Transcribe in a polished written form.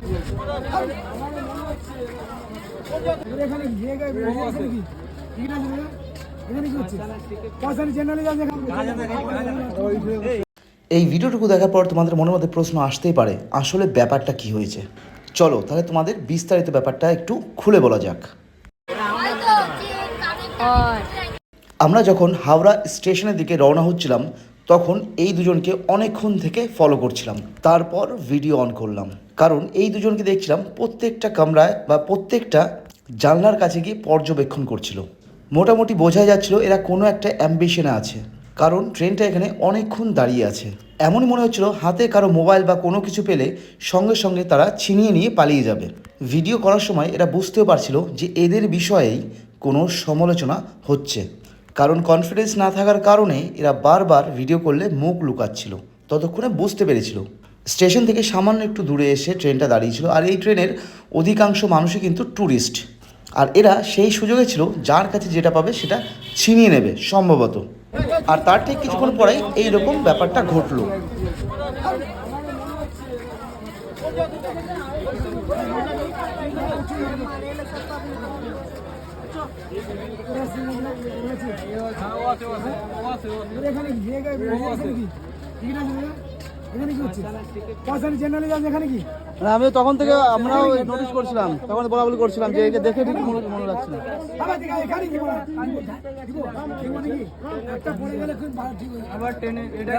এই ভিডিওটুকু দেখার পর তোমাদের মনের মধ্যে প্রশ্ন আসতেই পারে, আসলে ব্যাপারটা কি হয়েছে। চলো তাহলে তোমাদের বিস্তারিত ব্যাপারটা একটু খুলে বলা যাক। আমরা যখন হাওড়া স্টেশনের দিকে রওনা হচ্ছিলাম তখন এই দুজনকে অনেকক্ষণ থেকে ফলো করছিলাম। তারপর ভিডিও অন করলাম, কারণ এই দুজনকে দেখছিলাম প্রত্যেকটা কামরায় বা প্রত্যেকটা জানলার কাছে গিয়ে পর্যবেক্ষণ করছিল। মোটামুটি বোঝাই যাচ্ছিল এরা কোনো একটা অ্যাম্বিশনে আছে, কারণ ট্রেনটা এখানে অনেকক্ষণ দাঁড়িয়ে আছে। এমনই মনে হচ্ছিল হাতে কারো মোবাইল বা কোনো কিছু পেলে সঙ্গে সঙ্গে তারা ছিনিয়ে নিয়ে পালিয়ে যাবে। ভিডিও করার সময় এরা বুঝতেও পারছিল যে এদের বিষয়েই কোনো সমালোচনা হচ্ছে, কারণ কনফিডেন্স না থাকার কারণে এরা বারবার ভিডিও করলে মুখ লুকাচ্ছিল। ততক্ষণে বুঝতে পেরেছিল। স্টেশন থেকে সামান্য একটু দূরে এসে ট্রেনটা দাঁড়িয়েছিল, আর এই ট্রেনের অধিকাংশ মানুষই কিন্তু ট্যুরিস্ট। আর এরা সেই সুযোগে ছিল যার কাছে যেটা পাবে সেটা ছিনিয়ে নেবে সম্ভবত। আর তার ঠিক কিছুক্ষণ পরেই এইরকম ব্যাপারটা ঘটলো। আমি তখন থেকে আমরাও নোটিস করছিলাম, তখন বলাবলি করছিলাম যে একে দেখে ঠিক মনে লাগছে না। আবার ট্রেনে এটা